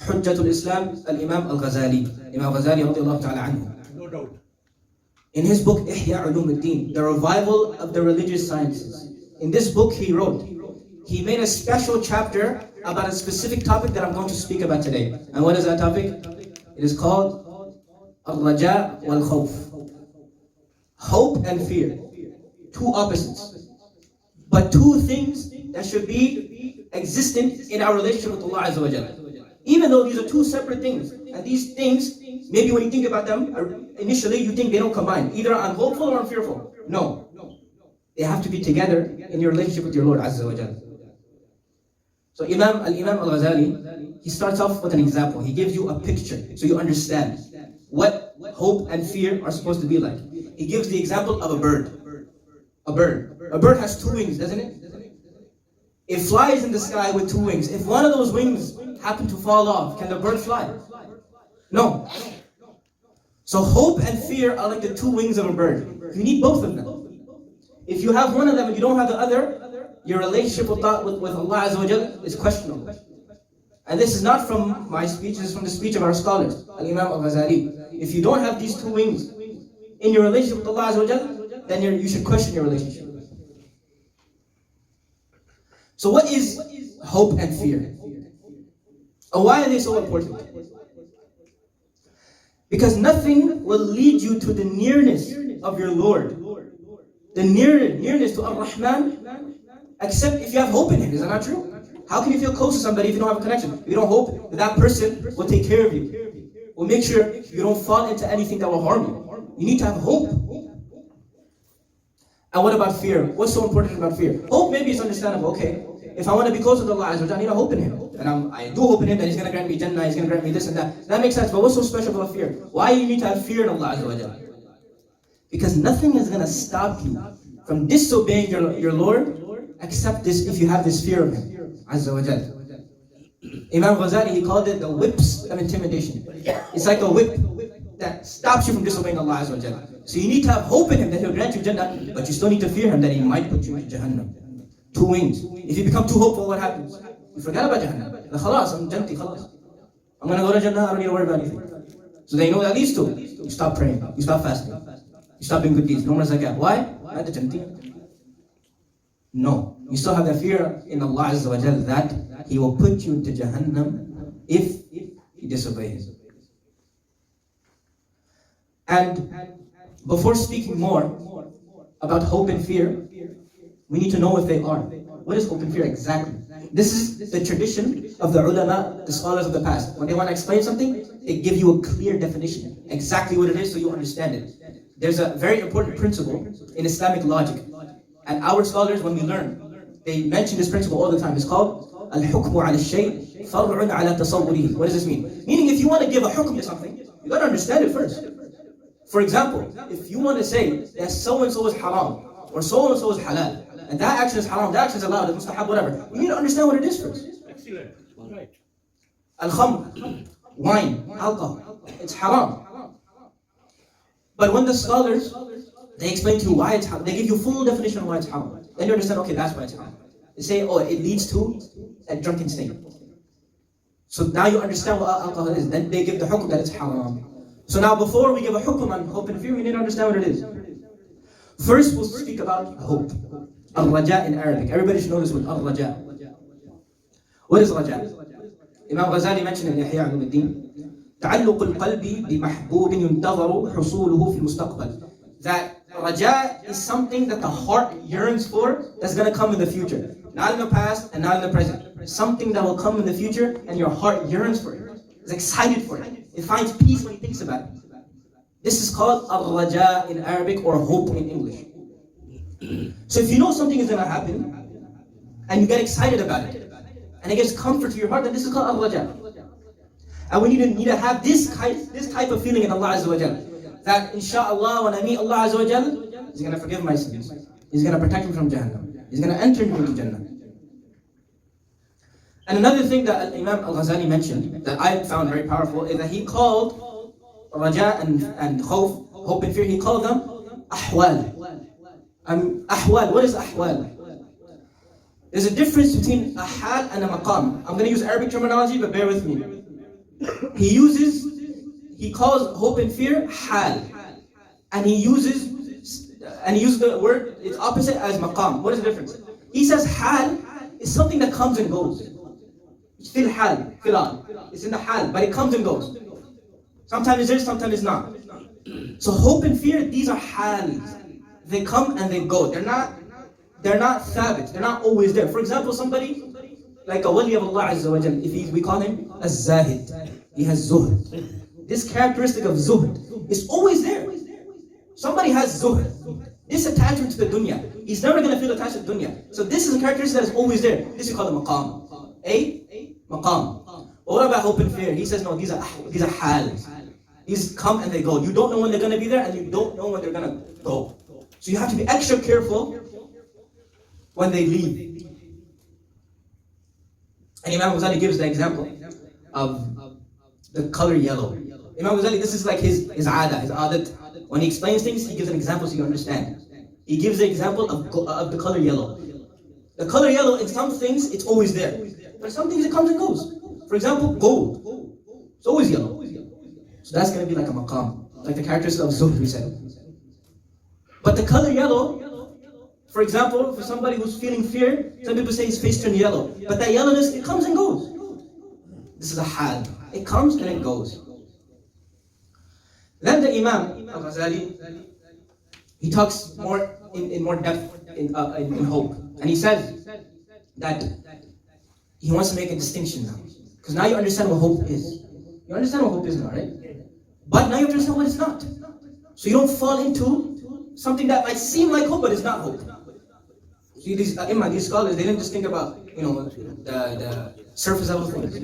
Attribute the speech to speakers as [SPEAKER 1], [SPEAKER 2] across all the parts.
[SPEAKER 1] Hujjatul Islam, Al-Imam Al-Ghazali, Imam Ghazali radiallahu ta'ala anhu.
[SPEAKER 2] No doubt.
[SPEAKER 1] In his book, Ihya Ulumuddin, the revival of the religious sciences. In this book he wrote, he made a special chapter about a specific topic that I'm going to speak about today. And what is that topic? It is called Al-Raja wal-Khawf. Hope and fear. Two opposites. But two things that should be existent in our relationship with Allah Azza wa Jalla. Even though these are two separate things. And these things, maybe when you think about them, initially you think they don't combine. Either I'm hopeful or I'm fearful. No. They have to be together in your relationship with your Lord Azza wa Jalla. So Al-Imam Al-Ghazali, he starts off with an example. He gives you a picture so you understand what hope and fear are supposed to be like. He gives the example of a bird. A bird has two wings, doesn't it? It flies in the sky with two wings. If one of those wings happen to fall off, can the bird fly? No. So hope and fear are like the two wings of a bird. You need both of them. If you have one of them and you don't have the other, your relationship with Allah Azza wa Jalla is questionable. And this is not from my speech, this is from the speech of our scholars, Al-Imam Al-Ghazali. If you don't have these two wings in your relationship with Allah Azza wa Jalla, then you should question your relationship. So what is hope and fear? And why are they so important? Because nothing will lead you to the nearness of your Lord, the nearness to Ar-Rahman, except if you have hope in Him. Is that not true? How can you feel close to somebody if you don't have a connection? If you don't hope that that person will take care of you, will make sure you don't fall into anything that will harm you. You need to have hope. And what about fear? What's so important about fear? Hope maybe is understandable. Okay, if I want to be close to Allah Azza wa Jalla, I need to hope in Him. And I do hope in Him that He's going to grant me Jannah, He's going to grant me this and that. That makes sense, but what's so special about fear? Why do you need to have fear in Allah Azza wa Jalla? Because nothing is going to stop you from disobeying your Lord except this, if you have this fear of Him Azza wa Jalla. Imam Ghazali, he called it the whips of intimidation. It's like a whip that stops you from disobeying Allah Azza wa Jalla. So you need to have hope in Him that He'll grant you Jannah, but you still need to fear Him that He might put you in Jahannam. Two wings. If you become too hopeful, what happens? You forget about Jahannam. Khalas, I'm Jannati, khalas. I'm going to go to Jannah, I don't need to worry about anything. So then you know what that leads to? You stop praying, you stop fasting, you stop doing good deeds, no more zakah. Why? Not the Jannati. No. You still have the fear in Allah Azza wa Jalla that He will put you into Jahannam if you disobey Him. And before speaking more about hope and fear, we need to know what they are. What is hope and fear exactly? This is the tradition of the ulama, the scholars of the past. When they want to explain something, they give you a clear definition, exactly what it is so you understand it. There's a very important principle in Islamic logic. And our scholars, when we learn, they mention this principle all the time. It's called al-hukmu ala al-shay' far'un ala tasawwurihi. What does this mean? Meaning if you want to give a hukm to something, you got to understand it first. For example, if you want to say that so-and-so is haram, or so-and-so is halal, and that action is haram, that action is allowed, it's mustahab, whatever, you need to understand what it is first.
[SPEAKER 2] Excellent. Right.
[SPEAKER 1] Al-khamr, wine, alcohol, it's haram. But when the scholars, they explain to you why it's haram, they give you full definition of why it's haram. Then you understand, okay, that's why it's haram. They say, oh, it leads to a drunken state. So now you understand what alcohol is. Then they give the hukm that it's haram. So now before we give a hukm on hope and fear, we need to understand what it is. First, we'll speak about hope. Al-Raja in Arabic. Everybody should know this word, Al-Raja. What is Raja? Imam Ghazali mentioned in Ihya Ulumuddin, تعلق القلب بمحبوب ينتظر حصوله في المستقبل. That Raja is something that the heart yearns for that's going to come in the future. Not in the past and not in the present. Something that will come in the future and your heart yearns for it. It's excited for it. It finds peace when it thinks about it. This is called Al-Raja in Arabic, or hope in English. So if you know something is going to happen and you get excited about it and it gives comfort to your heart, then this is called Al-Raja. And we need to have this type of feeling in Allah Azza wa Jalla. That inshallah, when I meet Allah Azza wa Jalla, He's going to forgive my sins. He's going to protect me from Jahannam. He's going to enter me into Jannah. And another thing that Imam Al-Ghazali mentioned that I found very powerful is that he called Raja and Khawf, hope and fear, he called them Ahwal. Ahwal, what is Ahwal? There's a difference between a hal and a maqam. I'm going to use Arabic terminology, but bear with me. He calls hope and fear hal, and he uses the word, its opposite, as maqam. What is the difference? He says hal is something that comes and goes. It's still hal, filan. It's in the hal, but it comes and goes. Sometimes it's there, sometimes it's not. So hope and fear, these are hals. They come and they go. They're not thabit. They're not always there. For example, somebody like a wali of Allah Azza wa Jal, we call him a Zahid. He has zuhd. This characteristic of zuhd is always there. Somebody has zuhd. This attachment to the dunya. He's never going to feel attached to the dunya. So this is a characteristic that is always there. This we call the maqam. Maqam. But what about hope and fear? He says no, these are hals. These come and they go. You don't know when they're going to be there, and you don't know when they're going to go. So you have to be extra careful when they leave. And Imam Ghazali gives the example of the color yellow. Imam Ghazali, this is like his adat. When he explains things, he gives an example so you understand. He gives the example of the color yellow. The color yellow, in some things, it's always there. But some things, it comes and goes. For example, gold. It's always yellow. So that's going to be like a maqam, like the characteristic of zuhd we said. But the color yellow, for example, for somebody who's feeling fear, some people say his face turned yellow. But that yellowness, it comes and goes. This is a hal. It comes and it goes. Then the Imam al-Ghazali, he talks more in more depth in hope. And he says that he wants to make a distinction now. Because now you understand what hope is. You understand what hope is now, right? But now you have to understand what it's not. So you don't fall into something that might seem like hope, but it's not hope. See, these scholars, they didn't just think about, the surface level things.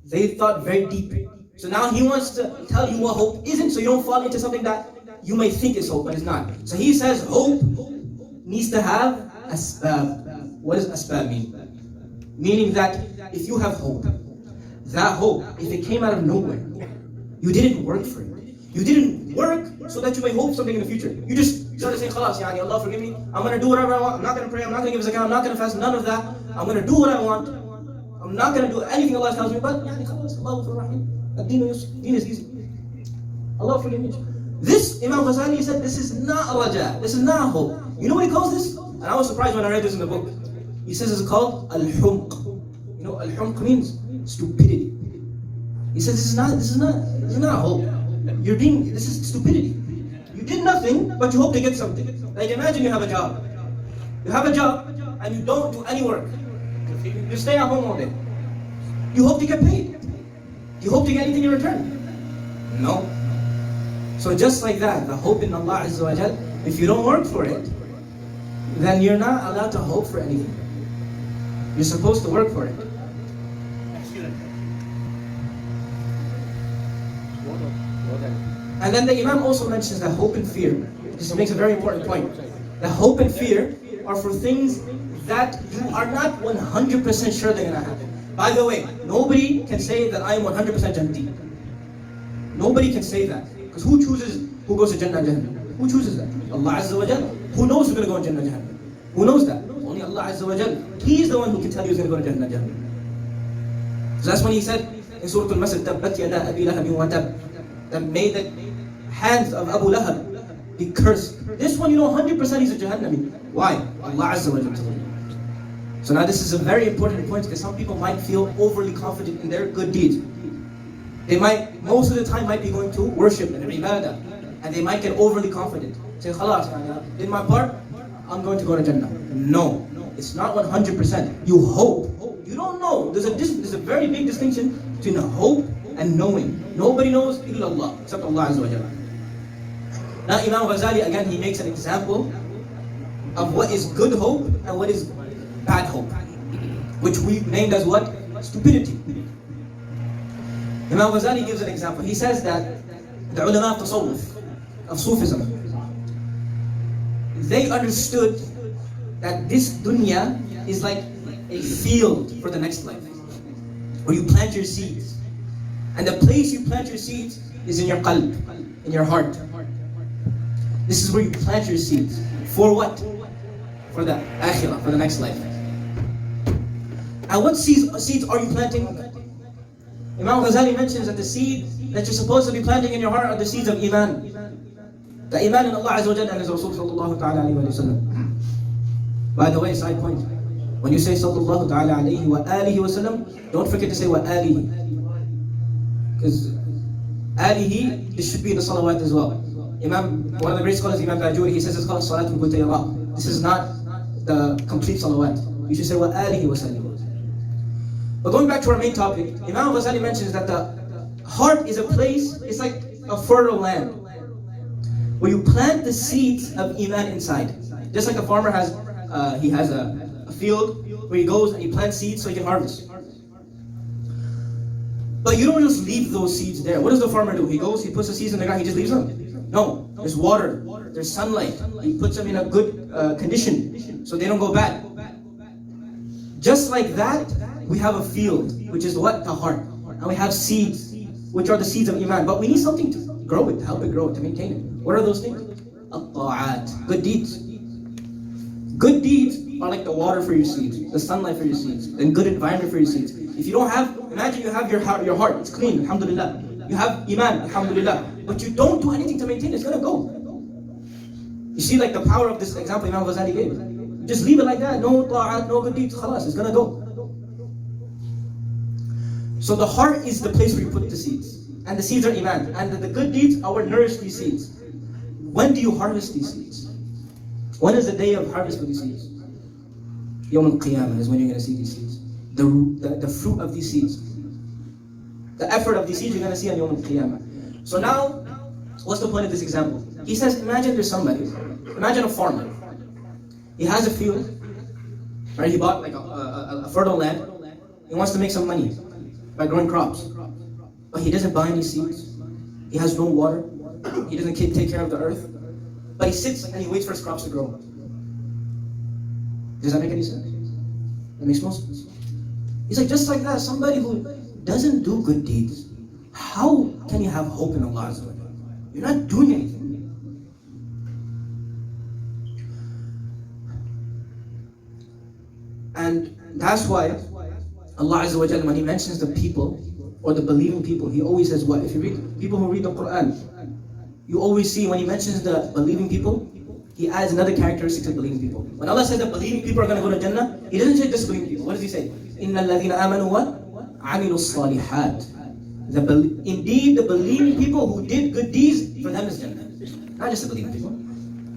[SPEAKER 1] They thought very deep. So now he wants to tell you what hope isn't, so you don't fall into something that you may think is hope, but it's not. So he says hope needs to have asbab. What does asbab mean? Meaning that if you have hope, that hope, if it came out of nowhere, you didn't work for it. You didn't work so that you may hope something in the future. You just started saying, khalas, Allah forgive me, I'm going to do whatever I want, I'm not going to pray, I'm not going to give zakah, I'm not going to fast, none of that. I'm going to do what I want. I'm not going to do anything Allah tells me, but khalas, Allah rahim. Deen is easy. Allah forgive me. This, Imam Ghazali said, this is not raja, this is not hope. You know what he calls this? And I was surprised when I read this in the book. He says it's called al-humq. You know, al-humq means stupidity. He says this is not hope. This is stupidity. You did nothing, but you hope to get something. Like imagine you have a job. You have a job, and you don't do any work. You stay at home all day. You hope to get paid. Do you hope to get anything in return? No. So just like that, the hope in Allah Azza wa Jal, if you don't work for it, then you're not allowed to hope for anything. You're supposed to work for it. And then the Imam also mentions that hope and fear, this makes a very important point, that hope and fear are for things that you are not 100% sure they're going to happen. By the way, nobody can say that I am 100% Jannati. Nobody can say that. Because who chooses who goes to Jannah and Jahannam? Who chooses that? Allah Azza wa Jal. Who knows who's going to go in Jannah and Jahannam? Who knows that? Only Allah Azza wa Jal. He is the one who can tell you who's going to go to Jannah and Jahannam. So that's when he said in Surah Al-Masr, Tabbat yada Abi Lahabin wa tab, that made the hands of Abu Lahab be cursed. This one, 100% he's a Jahannami. Why? Allah Azza wa Jal. So now this is a very important point, because some people might feel overly confident in their good deeds. They might, most of the time, might be going to worship and ibadah, and they might get overly confident. Say, khalas, I did my part, I'm going to go to Jannah. No, it's not 100%. You hope. You don't know. There's a very big distinction between hope and knowing. Nobody knows illallah, except Allah Azza wa Jalla. Now Imam Ghazali, again, he makes an example of what is good hope and what is bad hope, which we named as what? Stupidity. Imam Ghazali gives an example. He says that the ulama of tasawwuf, of Sufism, they understood that this dunya is like a field for the next life, where you plant your seeds. And the place you plant your seeds is in your qalb, in your heart. This is where you plant your seeds. For what? For the akhirah, for the next life. And what seeds are you planting? Imam Ghazali mentions that the seed that you're supposed to be planting in your heart are the seeds of Iman. The Iman in Allah Azza wa Jalla and His Rasul sallallahu ta'ala alayhi wa sallam. By the way, side point. When you say sallallahu ta'ala alayhi wa alihi wa sallam, don't forget to say wa alihi. Because alihi, this should be in the salawat as well. One of the great scholars, Imam Bajuri, he says it's called salatul butayra. This is not the complete salawat. You should say wa alihi wa sallam. But going back to our main topic, Imam Ghazali mentions that the heart is a place, it's like a fertile land, where you plant the seeds of Iman inside. Just like a farmer has a field where he goes and he plants seeds so he can harvest. But you don't just leave those seeds there. What does the farmer do? He goes, he puts the seeds in the ground, he just leaves them? No, there's water, there's sunlight. He puts them in a good condition so they don't go bad. Just like that, we have a field, which is what? The heart. And we have seeds, which are the seeds of Iman. But we need something to grow it, to help it grow, to maintain it. What are those things? At-ta'at, good deeds. Good deeds are like the water for your seeds, the sunlight for your seeds, and good environment for your seeds. If you don't have, imagine you have your heart, it's clean, alhamdulillah. You have Iman, alhamdulillah. But you don't do anything to maintain it, it's going to go. You see like the power of this example Imam Ghazali gave. You just leave it like that, no ta'at, no good deeds, khalas, it's going to go. So the heart is the place where you put the seeds. And the seeds are Iman. And the good deeds are what nourish these seeds. When do you harvest these seeds? When is the day of harvest for these seeds? Yawm al-Qiyamah is when you're going to see these seeds. The fruit of these seeds. The effort of these seeds you're going to see on Yawm al-Qiyamah. So now, what's the point of this example? He says, imagine there's somebody, imagine a farmer. He has a field, right? He bought like a fertile land. He wants to make some money by growing crops. But he doesn't buy any seeds. He has no water. He doesn't take care of the earth. But he sits and he waits for his crops to grow. Does that make any sense? That makes no sense. He's like, just like that, somebody who doesn't do good deeds, how can you have hope in Allah Azza wa Jalla? You're not doing anything. And that's why Allah Azza wa Jalla, when He mentions the people or the believing people, He always says what? If you read people who read the Quran, you always see when He mentions the believing people, He adds another characteristic to believing people. When Allah says that believing people are going to go to Jannah, He doesn't say just believing people. What does He say? إِنَّ الَّذِينَ آمَنُوا وَعَمِلُوا الصَّالِحَاتِ Indeed, the believing people who did good deeds, for them is Jannah. Not just the believing people.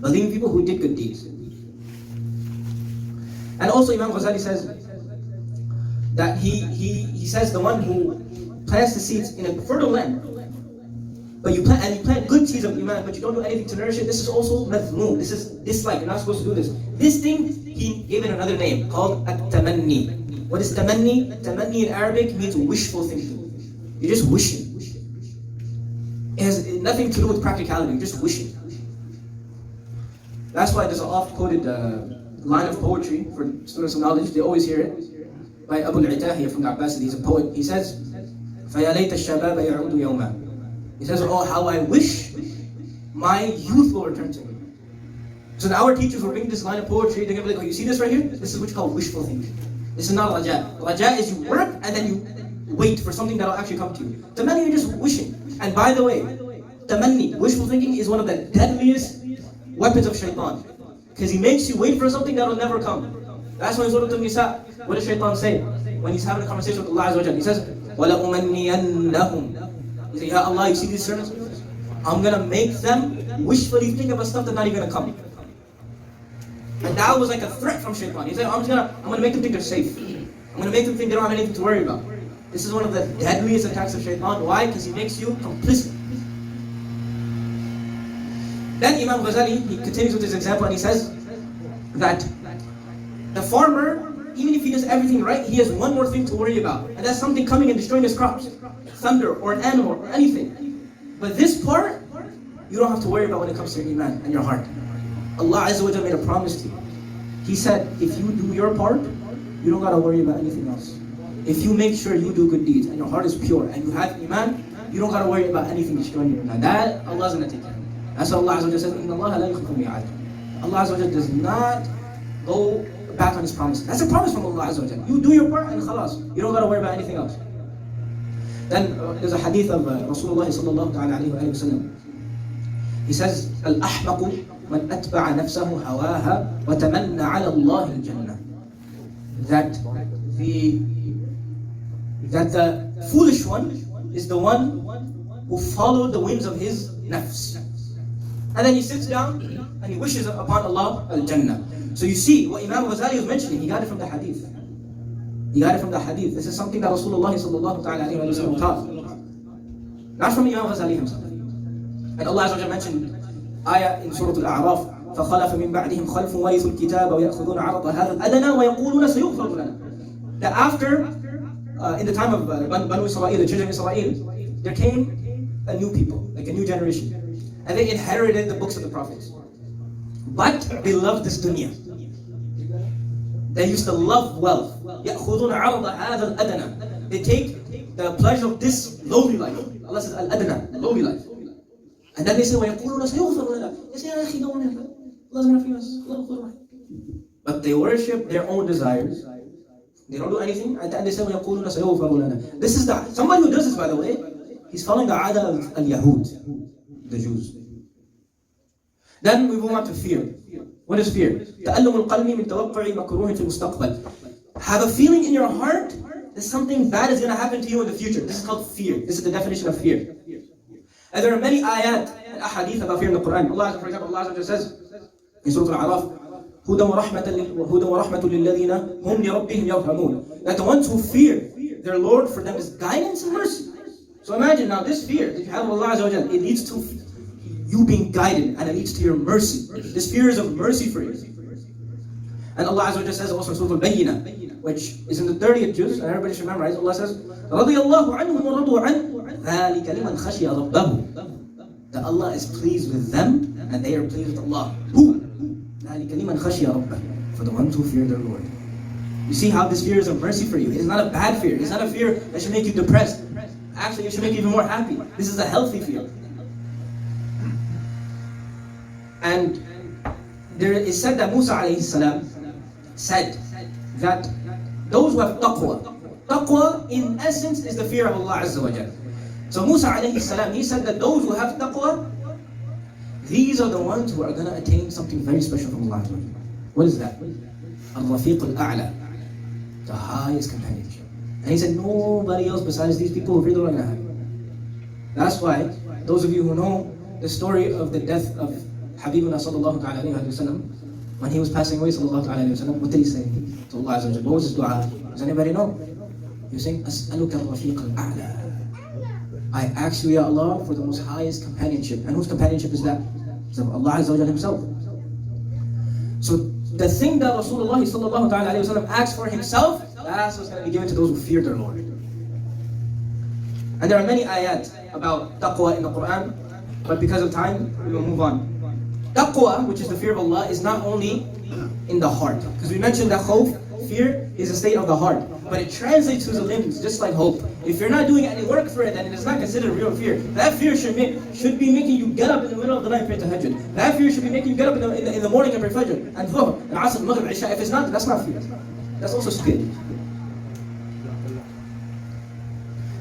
[SPEAKER 1] Believing people who did good deeds. And also Imam Ghazali says that he says the one who plants the seeds in a fertile land, but you plant good seeds of Iman, but you don't do anything to nourish it, this is also madhmoom. This is dislike. You're not supposed to do this. This thing, he gave it another name called at-tamanni. What is tamanni? Tamanni in Arabic means wishful thinking. You're just wishing. It has nothing to do with practicality. You're just wishing. That's why there's an oft-quoted line of poetry for students of knowledge. They always hear it by Abu al-Itahiyya from the Abbasids. He's a poet. He says, فَيَا لَيْتَ الشَّبَابَ يَعُودُ يَوْمًا. He says, oh, how I wish my youth will return to me. So now our teachers will bring this line of poetry, they're going to be like, oh, you see this right here? This is what you call wishful thinking. This is not raja. Raja is you work and then you wait for something that will actually come to you. Tamanni, you're just wishing. And by the way, tamanni, wishful thinking, is one of the deadliest weapons of shaitan. Because he makes you wait for something that will never come. That's why in Surah An-Nisa, what does shaitan say? When he's having a conversation with Allah Azza wa Jalla, he says, وَلَا أُمَنِّيَنَّهُمْ. He says, Ya Allah, you see these servants? I'm going to make them wishfully think about stuff that's not even going to come. And that was like a threat from shaitan. He said, I'm going to make them think they're safe. I'm going to make them think they don't have anything to worry about. This is one of the deadliest attacks of shaitan. Why? Because he makes you complicit. Then Imam Ghazali, he continues with his example and he says that the farmer, even if he does everything right, he has one more thing to worry about. And that's something coming and destroying his crops. Thunder or an animal or anything. But this part, you don't have to worry about when it comes to your iman and your heart. Allah Azza wa Jalla made a promise to you. He said, if you do your part, you don't got to worry about anything else. If you make sure you do good deeds and your heart is pure and you have iman, you don't got to worry about anything destroying your iman. That Allah's going to take care of. That's what Allah Azza wa Jalla says, Inna Allah la yukhlifu al-mi'ad. Allah Azza wa Jalla does not go back on His promises. That's a promise from Allah Azza wa Jalla. You do your part and khalas. You don't got to worry about anything else. Then there's a hadith of Rasulullah sallallahu alayhi wa sallam. He says, "Al-ahmaqu man atba'a nafsahu hawaha wa tamanna 'ala Allah al-jannah." That the foolish one is the one who followed the whims of his nafs. And then he sits down and he wishes upon Allah al-Jannah. So you see, what Imam Ghazali was mentioning, he got it from the hadith. He got it from the hadith. This is something that Rasulullah sallallahu alayhi wa sallam taught. Not from Imam Ghazali himself. And Allah Azza wa Jalla mentioned ayah in Surah Al-A'raf, فَخَلَفَ مِن بَعْدِهِمْ خَلْفٌ وَرِثُوا الْكِتَابَ وَيَأْخُذُونَ عَرَضَ هَذَا الْأَدْنَى وَيَقُولُونَ سَيُغْفَرُ لَنَا. That after, in the time of Banu Israel, the children of Israel, there came a new people, like a new generation. And they inherited the books of the prophets. But they loved this dunya. They used to love wealth. يَأْخُذُونَ عَرَضَ هَذَا الْأَدْنَى. They take the pleasure of this lowly life. Allah says, al-adna, lowly life. And then they say, وَيَقُولُونَ سَيُغْفَرُ لَنَا. They say, يا أخي, don't worry. Allah's going to forgive us. But they worship their own desires. They don't do anything. And then they say, وَيَقُولُونَ سَيُغْفَرُ لَنَا. This is somebody who does this, by the way, he's following the ada of al-Yahud, the Jews. Then we move on to fear. What is fear? تألم القلب من توقع مكروه في المستقبل. Have a feeling in your heart that something bad is going to happen to you in the future. This is called fear. This is the definition of fear. And there are many ayat and ahadith about fear in the Quran. Allah, for example, Allah says in Surah Al-A'raf, هُدًى وَرَحْمَةٌ لِلَّذِينَ هُمْ لِرَبِّهِمْ يَرْهَبُونَ. That the ones who fear their Lord, for them is guidance and mercy. So imagine now this fear that you have of Allah, it leads to you being guided, and it leads to your mercy. This fear is of mercy for you. And Allah Azza wa Jalla says also in Surah Al-Bayyinah, which is in the 30th juz, and everybody should memorize. Allah says, رَضِيَ اللَّهُ عَنْهُمْ وَرَضُوا عَنْهُ ذَلِكَ لِمَنْ خَشِيَ رَبَّهُ. That Allah is pleased with them, and they are pleased with Allah. Who? ذَلِكَ لِمَنْ خَشِيَ رَبَّهُ. For the ones who fear their Lord. You see how this fear is of mercy for you. It is not a bad fear. It's not a fear that should make you depressed. Actually, it should make you even more happy. This is a healthy fear. And there is said that Musa alayhi salam said that those who have taqwa in essence is the fear of Allah Azza wa Jalla. So Musa alayhi salam, he said that those who have taqwa, these are the ones who are going to attain something very special from Allah Azza wa Jalla. What is that? Al-Rafiq al-A'la, the highest companionship. And he said nobody else besides these people who fear the Lord are going to have it. That's why those of you who know the story of the death of Habibuna sallallahu alayhi wa sallam, when he was passing away sallallahu alayhi wa sallam, what did he say to Allah Azza wa Jalla? What was his dua? Does anybody know? He was saying, As'aluka al-Rafiq al-A'la. I ask you, Ya Allah, for the most highest companionship. And whose companionship is that? It's of Allah Azza wa Jalla himself. So the thing that Rasulullah sallallahu alayhi wa sallam asks for himself, that's what's going to be given to those who fear their Lord. And there are many ayat about taqwa in the Quran, but because of time, we will move on. Taqwa, which is the fear of Allah, is not only in the heart. Because we mentioned that khawf, fear, is a state of the heart. But it translates to the limbs, just like hope. If you're not doing any work for it, then it is not considered real fear. That fear should be making you get up in the middle of the night and pray tahajjud. That fear should be making you get up in the morning and pray fajr, and dhuhr, and asr, maghrib, isha. If it's not, that's not fear. That's also stupid.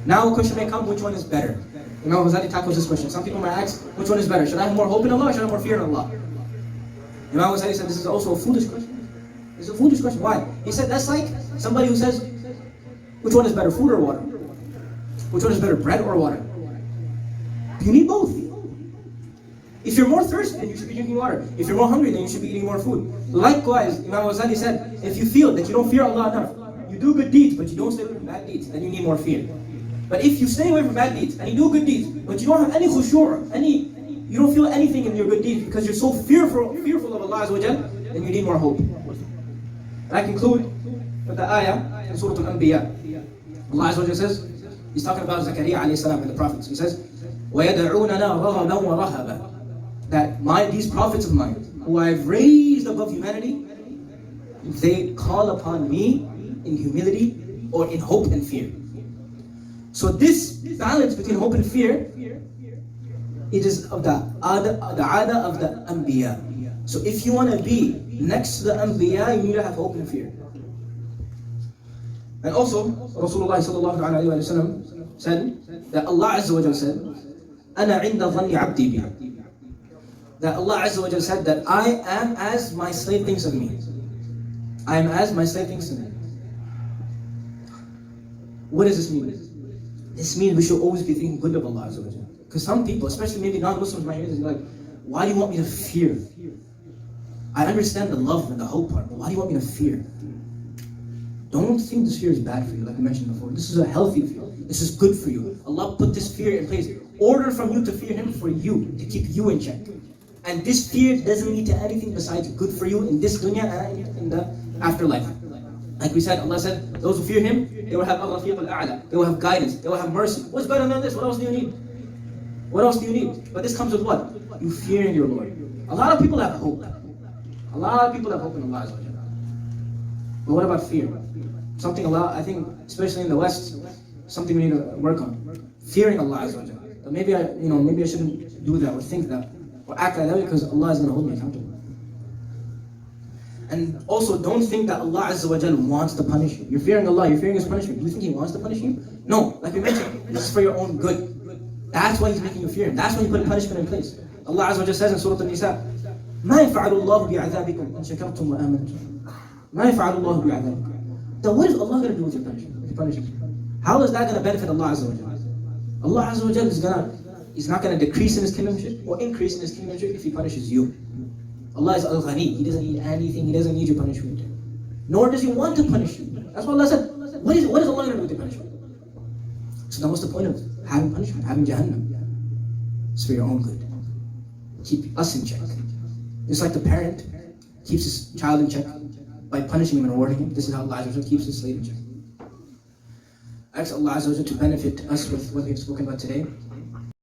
[SPEAKER 1] Now a question may come, which one is better? Imam Ghazali tackles this question. Some people might ask, which one is better? Should I have more hope in Allah or should I have more fear in Allah? Imam Ghazali said this is also a foolish question. It's a foolish question. Why? He said that's like somebody who says, which one is better, food or water? Which one is better, bread or water? You need both. If you're more thirsty, then you should be drinking water. If you're more hungry, then you should be eating more food. Likewise, Imam Ghazali said, if you feel that you don't fear Allah enough, you do good deeds, but you don't stay away from bad deeds, then you need more fear. But if you stay away from bad deeds and you do good deeds, but you don't have any khushu', you don't feel anything in your good deeds because you're so fearful of Allah Azza wa Jal, then you need more hope. And I conclude with the ayah in Surah Al-Anbiya. Allah Azza wa Jal says, he's talking about Zakaria alayhi salam and the prophets. He says, وَيَدْعُونَنَا رَغَبًا وَرَهَبًا. That these prophets of mine, who I've raised above humanity, they call upon me in humility or in hope and fear. So this balance between hope and fear, it is of the ada of the Anbiya. So if you want to be next to the Anbiya, you need to have hope and fear. And also, Rasulullah sallallahu alayhi wa sallam said that Allah Azza wa Jal said, أَنَا عِنْدَ ظَنِّ عَبْدِي بِي. That Allah Azza wa Jal said that I am as my slave thinks of me. I am as my slave thinks of me. What does this mean? This means we should always be thinking good of Allah Azza wa Jal. Because some people, especially maybe non-Muslims might hear this and be like, why do you want me to fear? I understand the love and the hope part, but why do you want me to fear? Don't think this fear is bad for you, like we mentioned before. This is a healthy fear. This is good for you. Allah put this fear in place. Order from you to fear Him for you, to keep you in check. And this fear doesn't lead to anything besides good for you in this dunya and in the afterlife. Like we said, Allah said, those who fear Him, they will have al-rafiq al-a'la. They will have guidance. They will have mercy. What's better than this? What else do you need? What else do you need? But this comes with what? You fearing your Lord. A lot of people have hope. A lot of people have hope in Allah. But what about fear? Something Allah, I think, especially in the West, something we need to work on. Fearing Allah. But maybe I shouldn't do that or think that or act like that because Allah is going to hold me accountable. And also, don't think that Allah Azza wa Jal wants to punish you. You're fearing Allah, you're fearing His punishment. Do you think He wants to punish you? No, like we mentioned, this is for your own good. That's why He's making you fear Him. That's why He put punishment in place. Allah Azza wa Jal says in Surah An-Nisa, مَا يَفْعَلُ اللَّهُ بِعَذَابِكُمْ إِن شَكَرْتُمْ وَآمَنْتُمْ. مَا يَفْعَلُ اللَّهُ بِعَذَابِكُمْ. So what is Allah going to do with your punishment? If He punishes you? How is that going to benefit Allah Azza wa Jal? Allah Azza wa Jal is not going to decrease in His kingdomship or increase in His kingdomship if He punishes you. Allah is al-Ghani. He doesn't need anything. He doesn't need your punishment. Nor does He want to punish you. That's what Allah said. What is Allah going to do with your punishment? So now what's the point of having punishment, having Jahannam? It's for your own good. Keep us in check. Just like the parent keeps his child in check by punishing him and rewarding him. This is how Allah Azza wa Jal keeps His slave in check. I ask Allah Azza wa Jal to benefit us with what we have spoken about today.